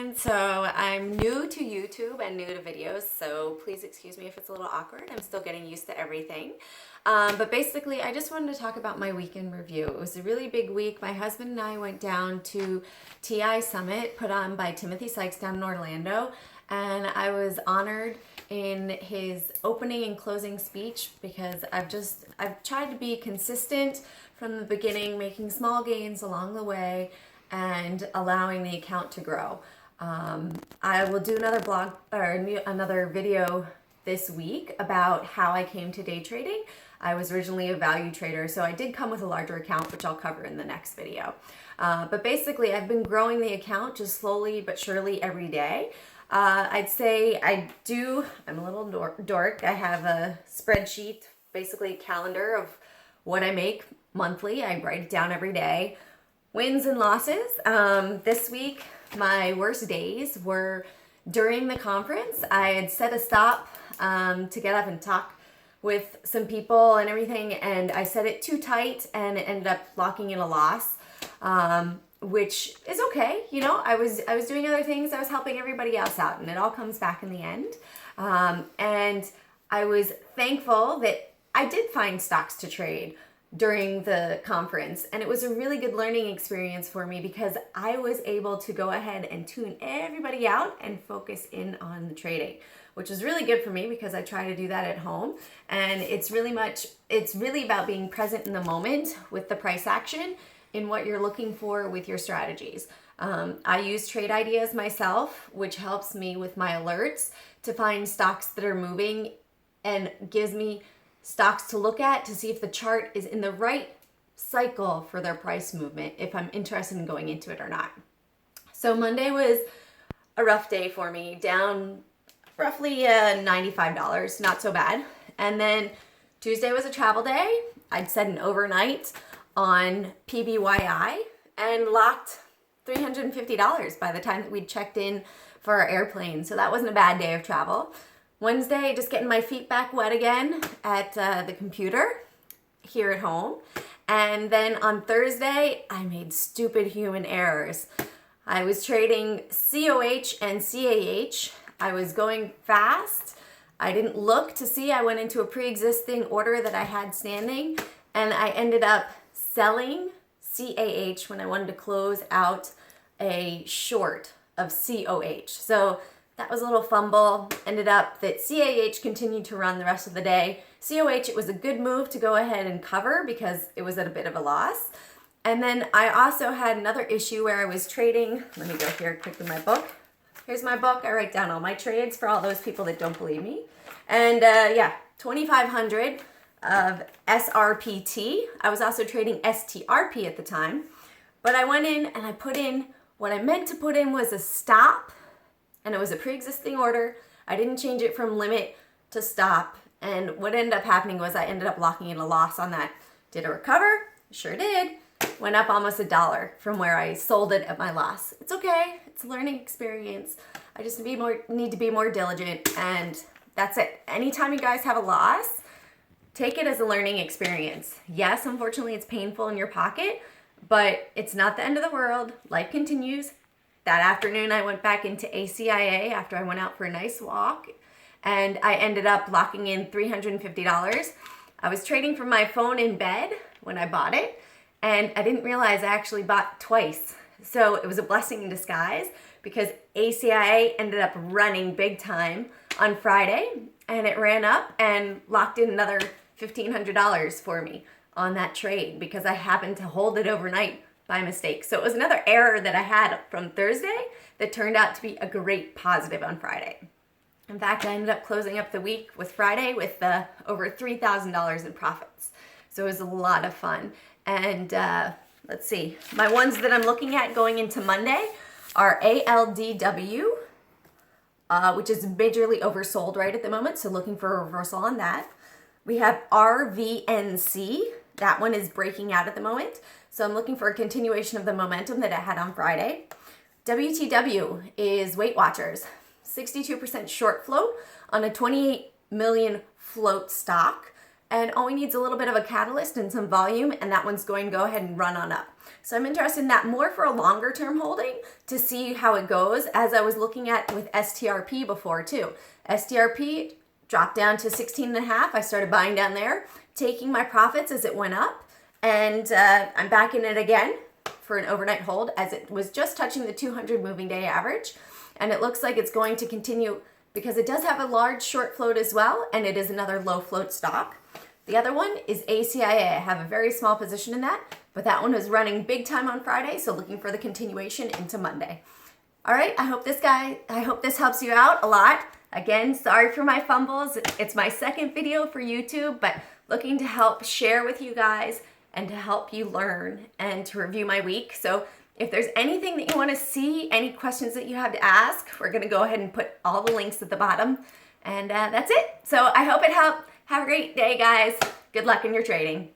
everyone. So I'm new to YouTube and new to videos, so please excuse me if it's a little awkward. I'm still getting used to everything. But basically, I just wanted to talk about my weekend review. It was a really big week. My husband and I went down to TI Summit, put on by Timothy Sykes down in Orlando, and I was honored in his opening and closing speech because I've tried to be consistent from the beginning, making small gains along the way and allowing the account to grow. I will do another blog or another video this week about how I came to day trading. I was originally a value trader, so I did come with a larger account, which I'll cover in the next video. But basically, I've been growing the account just slowly but surely every day. I'd say I'm a little dork. I have a spreadsheet, basically a calendar of what I make monthly. I write it down every day. Wins and losses. This week, my worst days were during the conference. I had set a stop to get up and talk with some people and everything, and I set it too tight and it ended up locking in a loss, which is okay. You know, I was doing other things. I was helping everybody else out, and it all comes back in the end. And I was thankful that I did find stocks to trade during the conference, and it was a really good learning experience for me because I was able to go ahead and tune everybody out and focus in on the trading, which is really good for me because I try to do that at home. And it's really about being present in the moment with the price action in what you're looking for with your strategies. I use trade ideas myself, which helps me with my alerts to find stocks that are moving and gives me stocks to look at to see if the chart is in the right cycle for their price movement, if I'm interested in going into it or not. So Monday was a rough day for me, down roughly $95, not so bad. And then Tuesday was a travel day. I'd set an overnight on PBYI and locked $350 by the time that we'd checked in for our airplane. So that wasn't a bad day of travel. Wednesday, just getting my feet back wet again at the computer here at home. And then on Thursday, I made stupid human errors. I was trading COH and CAH. I was going fast. I didn't look to see. I went into a pre-existing order that I had standing, and I ended up selling CAH when I wanted to close out a short of COH. So that was a little fumble. Ended up that CAH continued to run the rest of the day. COH, it was a good move to go ahead and cover because it was at a bit of a loss. And then I also had another issue where I was trading. Let me go here quickly, my book. Here's my book. I write down all my trades for all those people that don't believe me. And 2,500 of SRPT. I was also trading STRP at the time. But I went in and I put in, what I meant to put in was a stop, and it was a pre-existing order. I didn't change it from limit to stop. And what ended up happening was I ended up locking in a loss on that. Did it recover? Sure did. Went up almost $1 from where I sold it at my loss. It's okay. It's a learning experience. I just need to be more diligent, and that's it. Anytime you guys have a loss, take it as a learning experience. Yes, unfortunately, it's painful in your pocket, but it's not the end of the world. Life continues. That afternoon, I went back into ACIA after I went out for a nice walk, and I ended up locking in $350. I was trading from my phone in bed when I bought it, and I didn't realize I actually bought twice. So it was a blessing in disguise because ACIA ended up running big time on Friday, and it ran up and locked in another $1,500 for me on that trade because I happened to hold it overnight by mistake. So it was another error that I had from Thursday that turned out to be a great positive on Friday. In fact, I ended up closing up the week with Friday with over $3,000 in profits. So it was a lot of fun. And let's see, my ones that I'm looking at going into Monday are ALDW, which is majorly oversold right at the moment. So looking for a reversal on that. We have RVNC. That one is breaking out at the moment. So I'm looking for a continuation of the momentum that I had on Friday. WTW is Weight Watchers. 62% short float on a 28 million float stock. and only needs a little bit of a catalyst and some volume, and that one's going to go ahead and run on up. So I'm interested in that more for a longer term holding to see how it goes, as I was looking at with STRP before too. STRP dropped down to 16.5. I started buying down there, taking my profits as it went up, and I'm back in it again for an overnight hold as it was just touching the 200 moving day average, and it looks like it's going to continue because it does have a large short float as well, and it is another low float stock. The other one is ACIA. I have a very small position in that, but that one was running big time on Friday, so looking for the continuation into Monday. All right, I hope this helps you out a lot. Again, sorry for my fumbles. It's my second video for YouTube, but looking to help share with you guys and to help you learn and to review my week. So if there's anything that you want to see, any questions that you have to ask, we're going to go ahead and put all the links at the bottom. And that's it. So I hope it helped. Have a great day, guys. Good luck in your trading.